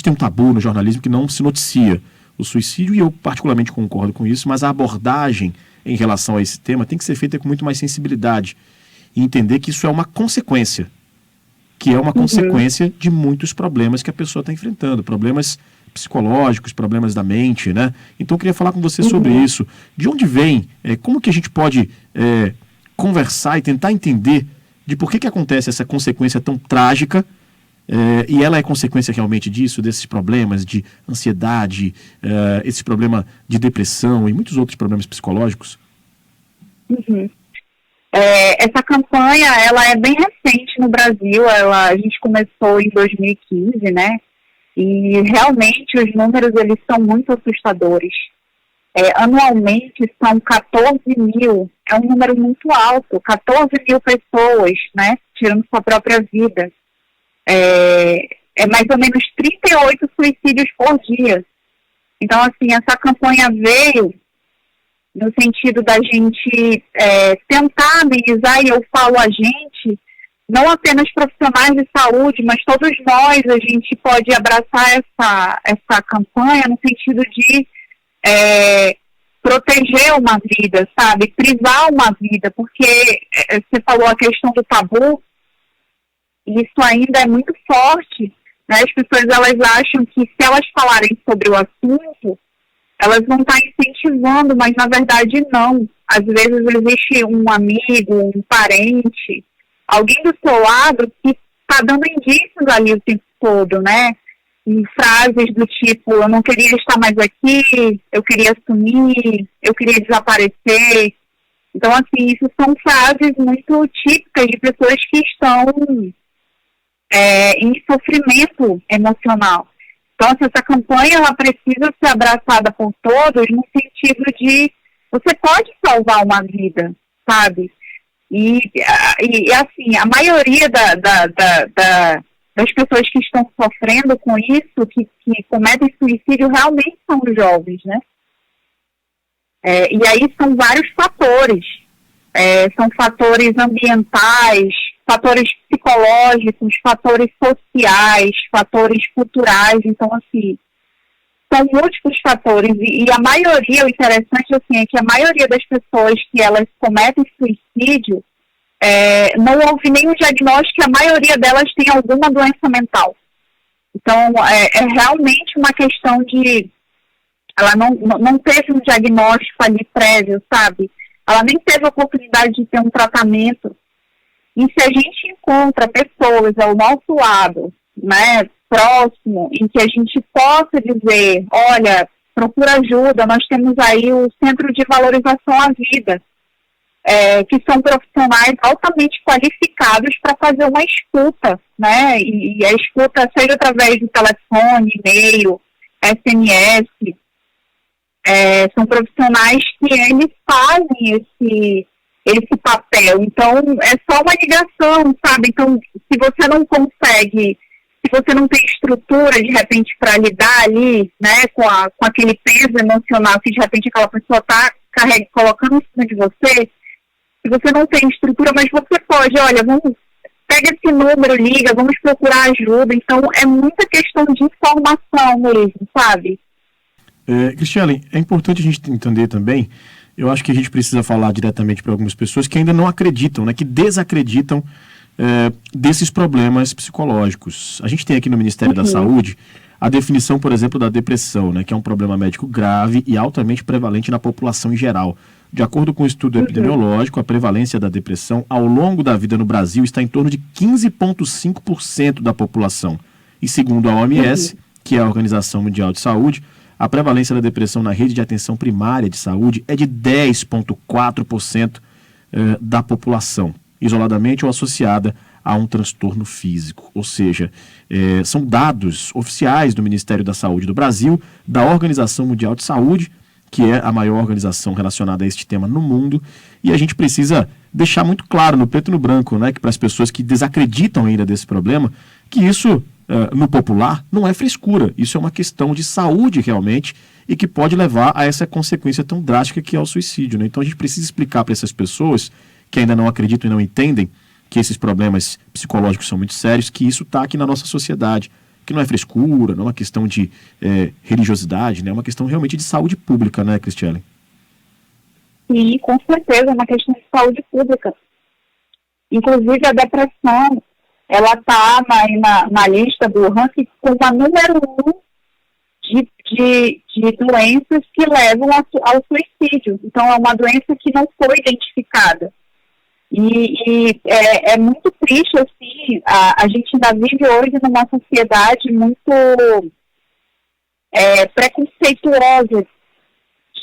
tem um tabu no jornalismo que não se noticia o suicídio, e eu particularmente concordo com isso, mas a abordagem em relação a esse tema tem que ser feita com muito mais sensibilidade e entender que isso é uma consequência, de muitos problemas que a pessoa está enfrentando, problemas psicológicos, problemas da mente, né? Então eu queria falar com você sobre isso. De onde vem, como que a gente pode conversar e tentar entender de por que acontece essa consequência tão trágica, e ela é consequência realmente disso, desses problemas de ansiedade, esse problema de depressão e muitos outros problemas psicológicos? Essa campanha, ela é bem recente no Brasil, a gente começou em 2015, né? E realmente os números, eles são muito assustadores. Anualmente são 14 mil, é um número muito alto, 14 mil pessoas, né, tirando sua própria vida. É mais ou menos 38 suicídios por dia. Então, assim, essa campanha veio no sentido da gente tentar amenizar, e eu falo a gente, não apenas profissionais de saúde, mas todos nós, a gente pode abraçar essa campanha no sentido de proteger uma vida, sabe? Privar uma vida, porque você falou a questão do tabu, e isso ainda é muito forte, né? As pessoas, elas acham que se elas falarem sobre o assunto, elas vão estar incentivando, mas na verdade não. Às vezes existe um amigo, um parente, alguém do seu lado que está dando indícios ali o tempo todo, né? Em frases do tipo, eu não queria estar mais aqui, eu queria sumir, eu queria desaparecer. Então, assim, isso são frases muito típicas de pessoas que estão em sofrimento emocional. Então, assim, essa campanha, ela precisa ser abraçada por todos no sentido de você pode salvar uma vida, sabe? E assim, a maioria das pessoas que estão sofrendo com isso, que cometem suicídio, realmente são os jovens, né? E aí são vários fatores. São fatores ambientais, fatores psicológicos, fatores sociais, fatores culturais. Então, assim, são múltiplos fatores. E a maioria, o interessante, assim, é que a maioria das pessoas que elas cometem suicídio, não houve nenhum diagnóstico, a maioria delas tem alguma doença mental. Então, é realmente uma questão de... Ela não teve um diagnóstico ali prévio, sabe? Ela nem teve a oportunidade de ter um tratamento. E se a gente encontra pessoas ao nosso lado, né, próximo, em que a gente possa dizer, olha, procura ajuda, nós temos aí o Centro de Valorização à Vida, que são profissionais altamente qualificados para fazer uma escuta, né? E a escuta seja através do telefone, e-mail, SMS. São profissionais que eles fazem esse papel. Então, é só uma ligação, sabe? Então, se você não consegue, se você não tem estrutura, de repente, para lidar ali, né, com aquele peso emocional que, de repente, aquela pessoa está colocando em cima de você, se você não tem estrutura, mas você pode, olha, pega esse número, liga, vamos procurar ajuda. Então, é muita questão de informação mesmo, sabe? Cristiane, é importante a gente entender também, eu acho que a gente precisa falar diretamente para algumas pessoas que ainda não acreditam, né, que desacreditam desses problemas psicológicos. A gente tem aqui no Ministério da Saúde a definição, por exemplo, da depressão, né, que é um problema médico grave e altamente prevalente na população em geral. De acordo com o estudo epidemiológico, a prevalência da depressão ao longo da vida no Brasil está em torno de 15,5% da população. E segundo a OMS, que é a Organização Mundial de Saúde, a prevalência da depressão na rede de atenção primária de saúde é de 10,4% da população, isoladamente ou associada a um transtorno físico. Ou seja, são dados oficiais do Ministério da Saúde do Brasil, da Organização Mundial de Saúde, que é a maior organização relacionada a este tema no mundo, e a gente precisa deixar muito claro, no preto e no branco, né, que para as pessoas que desacreditam ainda desse problema, que isso, no popular, não é frescura, isso é uma questão de saúde realmente, e que pode levar a essa consequência tão drástica que é o suicídio, né? Então a gente precisa explicar para essas pessoas que ainda não acreditam e não entendem que esses problemas psicológicos são muito sérios, que isso está aqui na nossa sociedade, que não é frescura, não é uma questão de religiosidade, né? É uma questão realmente de saúde pública, né, Cristiane? Sim, com certeza, é uma questão de saúde pública. Inclusive, a depressão, ela está na lista do ranking como a número 1 de doenças que levam ao suicídio. Então, é uma doença que não foi identificada. E é muito triste, assim, a gente ainda vive hoje numa sociedade muito preconceituosa,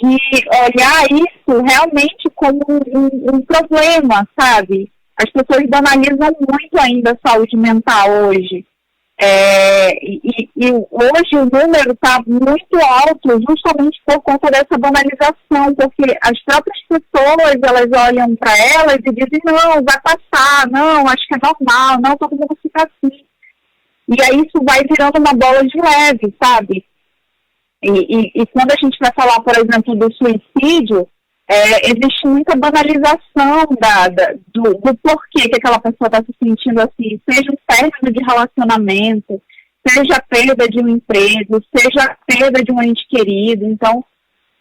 de olhar isso realmente como um problema, sabe? As pessoas banalizam muito ainda a saúde mental hoje. E hoje o número está muito alto justamente por conta dessa banalização, porque as próprias pessoas, elas olham para elas e dizem, não, vai passar, não, acho que é normal, não, todo mundo fica assim. E aí isso vai virando uma bola de neve, sabe? E quando a gente vai falar, por exemplo, do suicídio, existe muita banalização do porquê que aquela pessoa está se sentindo assim, seja um término de relacionamento, seja a perda de um emprego, seja a perda de um ente querido. Então,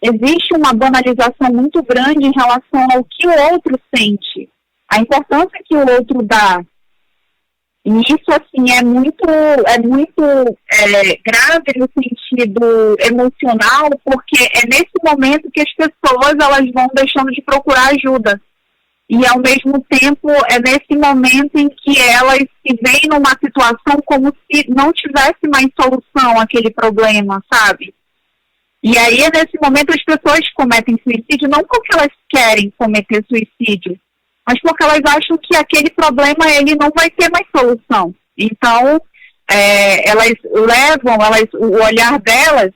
existe uma banalização muito grande em relação ao que o outro sente, a importância que o outro dá. E isso, assim, é muito grave no sentido emocional, porque é nesse momento que as pessoas elas vão deixando de procurar ajuda. E, ao mesmo tempo, é nesse momento em que elas se veem numa situação como se não tivesse mais solução àquele problema, sabe? E aí, é nesse momento, as pessoas cometem suicídio, não porque elas querem cometer suicídio, mas porque elas acham que aquele problema ele não vai ter mais solução. Então, elas levam, o olhar delas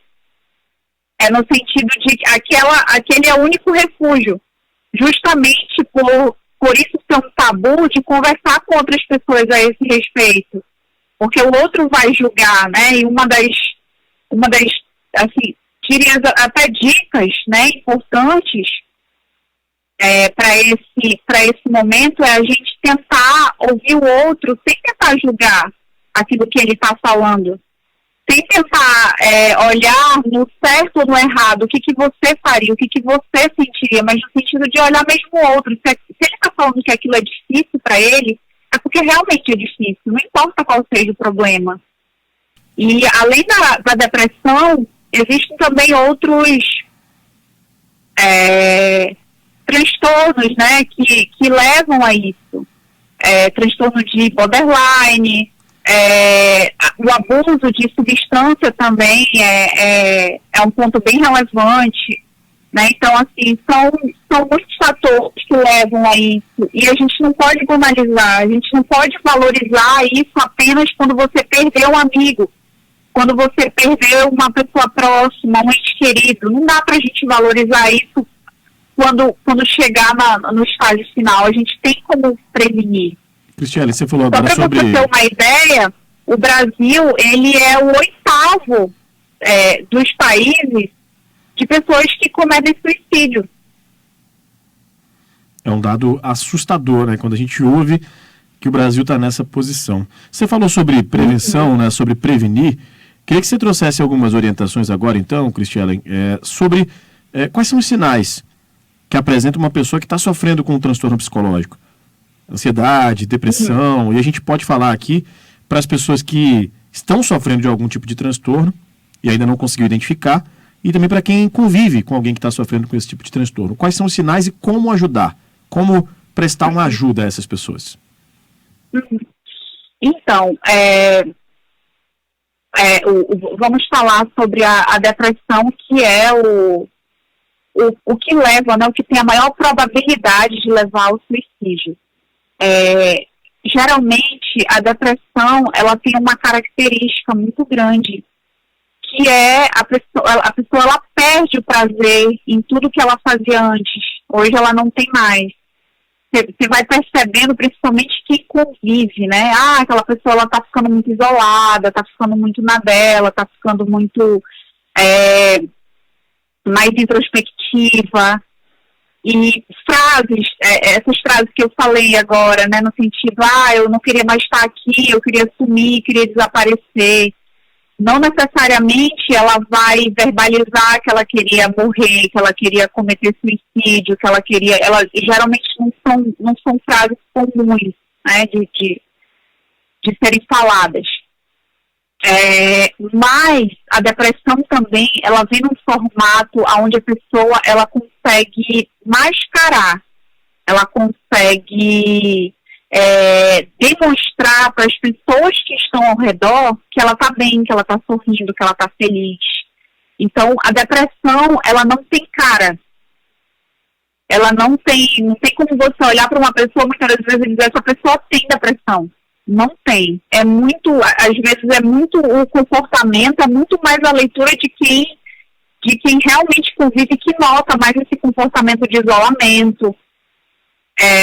é no sentido de que aquele é o único refúgio, justamente por isso ser um tabu de conversar com outras pessoas a esse respeito. Porque o outro vai julgar, né? E uma das assim, diria até dicas, né, importantes para esse momento é a gente tentar ouvir o outro sem tentar julgar aquilo que ele está falando, sem tentar olhar no certo ou no errado, o que você faria, o que você sentiria, mas no sentido de olhar mesmo o outro. Se ele está falando que aquilo é difícil para ele, é porque realmente é difícil, não importa qual seja o problema. E além da depressão, existem também outros transtornos, né, que levam a isso. Transtorno de borderline, o abuso de substância também é um ponto bem relevante, né? Então, assim, são muitos fatores que levam a isso, e a gente não pode banalizar, a gente não pode valorizar isso apenas quando você perdeu um amigo, quando você perdeu uma pessoa próxima, um ente querido. Não dá pra gente valorizar isso quando chegar no estágio final. A gente tem como prevenir. Cristiane, você falou agora sobre... Só para você ter uma ideia, o Brasil, ele é o 8º dos países de pessoas que cometem suicídio. É um dado assustador, né? Quando a gente ouve que o Brasil está nessa posição. Você falou sobre prevenção, né? Sobre prevenir. Queria que você trouxesse algumas orientações agora, então, Cristiane, sobre quais são os sinais que apresenta uma pessoa que está sofrendo com um transtorno psicológico. Ansiedade, depressão, e a gente pode falar aqui para as pessoas que estão sofrendo de algum tipo de transtorno e ainda não conseguiu identificar, e também para quem convive com alguém que está sofrendo com esse tipo de transtorno. Quais são os sinais e como ajudar? Como prestar uma ajuda a essas pessoas? Então, vamos falar sobre a depressão, que é o que leva, né, o que tem a maior probabilidade de levar ao suicídio. Geralmente, a depressão, ela tem uma característica muito grande, que é a pessoa ela perde o prazer em tudo que ela fazia antes. Hoje ela não tem mais. Você vai percebendo, principalmente quem convive, né? Aquela pessoa ela tá ficando muito isolada, tá ficando muito na dela, tá ficando muito mais introspectiva. E frases, essas frases que eu falei agora, né, no sentido, eu não queria mais estar aqui, eu queria sumir, queria desaparecer. não necessariamente ela vai verbalizar que ela queria morrer, que ela queria cometer suicídio, que ela queria... Geralmente não são frases comuns, né, de serem faladas. Mas a depressão também, ela vem num formato onde a pessoa, ela consegue mascarar, ela consegue demonstrar para as pessoas que estão ao redor que ela está bem, que ela está sorrindo, que ela está feliz. Então, a depressão, ela não tem cara. Ela não tem como você olhar para uma pessoa muitas vezes e dizer essa pessoa tem depressão. Não tem. Às vezes o comportamento, é muito mais a leitura de quem realmente convive, que nota mais esse comportamento de isolamento.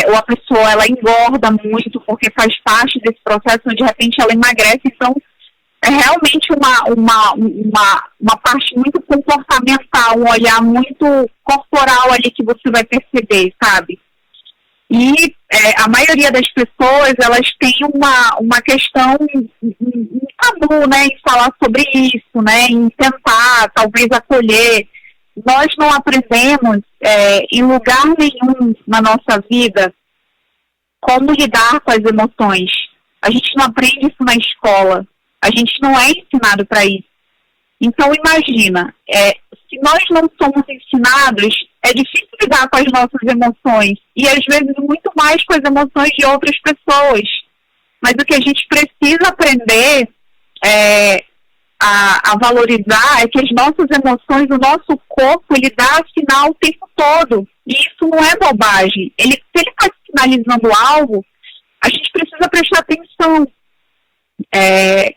Ou a pessoa, ela engorda muito porque faz parte desse processo, de repente ela emagrece. Então, é realmente uma parte muito comportamental, um olhar muito corporal ali que você vai perceber, sabe? E a maioria das pessoas, elas têm uma questão, um tabu, né, em falar sobre isso, né, em tentar, talvez, acolher. Nós não aprendemos em lugar nenhum na nossa vida como lidar com as emoções. A gente não aprende isso na escola. A gente não é ensinado para isso. Então, imagina, se nós não somos ensinados, é difícil lidar com as nossas emoções. E, às vezes, muito mais com as emoções de outras pessoas. Mas o que a gente precisa aprender a valorizar é que as nossas emoções, o nosso corpo, ele dá sinal o tempo todo. E isso não é bobagem. Se ele está sinalizando algo, a gente precisa prestar atenção.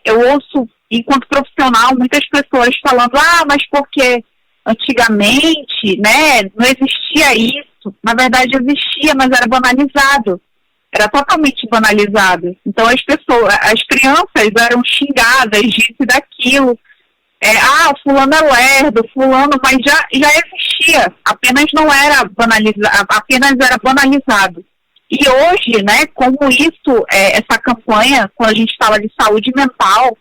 Eu ouço, enquanto profissional, muitas pessoas falando, mas porque antigamente, né, não existia isso. Na verdade existia, mas era banalizado. Era totalmente banalizado. Então as crianças eram xingadas disso e daquilo. Fulano é lerdo, fulano, mas já existia. Apenas não era banalizado, apenas era banalizado. E hoje, né, como isso, essa campanha, quando a gente fala de saúde mental,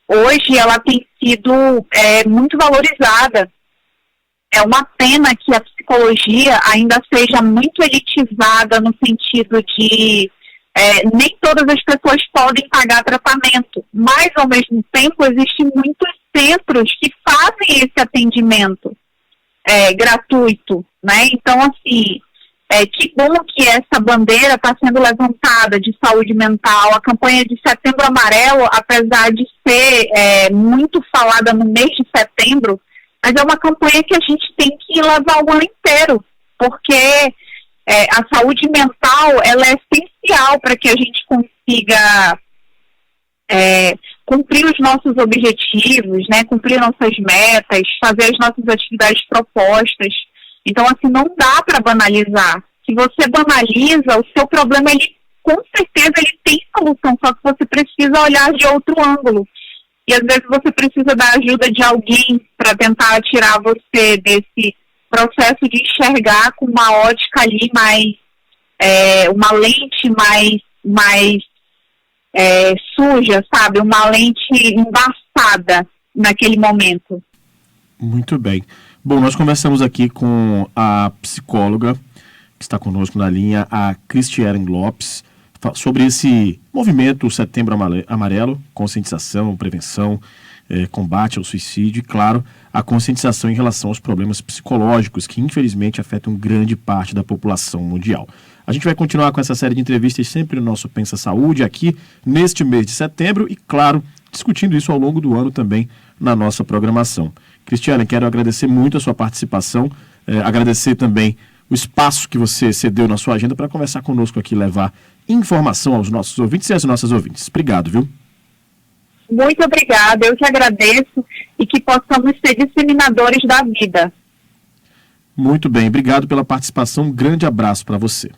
hoje ela tem sido muito valorizada. É uma pena que a psicologia ainda seja muito elitizada no sentido de nem todas as pessoas podem pagar tratamento, mas, ao mesmo tempo, existem muitos centros que fazem esse atendimento gratuito, né? Então, assim, que bom que essa bandeira está sendo levantada de saúde mental. A campanha de Setembro Amarelo, apesar de ser muito falada no mês de setembro, mas é uma campanha que a gente tem que levar o ano inteiro, porque a saúde mental, ela é essencial para que a gente consiga cumprir os nossos objetivos, né, cumprir nossas metas, fazer as nossas atividades propostas. Então, assim, não dá para banalizar. Se você banaliza, o seu problema, com certeza, ele tem solução, só que você precisa olhar de outro ângulo. E, às vezes, você precisa da ajuda de alguém para tentar tirar você desse processo de enxergar com uma ótica ali uma lente mais suja, sabe? Uma lente embaçada naquele momento. Muito bem. Bom, nós conversamos aqui com a psicóloga que está conosco na linha, a Cristiane Lopes, sobre esse movimento Setembro Amarelo, conscientização, prevenção, combate ao suicídio e, claro, a conscientização em relação aos problemas psicológicos que, infelizmente, afetam grande parte da população mundial. A gente vai continuar com essa série de entrevistas sempre no nosso Pensa Saúde, aqui neste mês de setembro e, claro, discutindo isso ao longo do ano também na nossa programação. Cristiane, quero agradecer muito a sua participação, agradecer também o espaço que você cedeu na sua agenda para conversar conosco aqui, levar informação aos nossos ouvintes e às nossas ouvintes. Obrigado, viu? Muito obrigada, eu que agradeço e que possamos ser disseminadores da vida. Muito bem, obrigado pela participação, um grande abraço para você.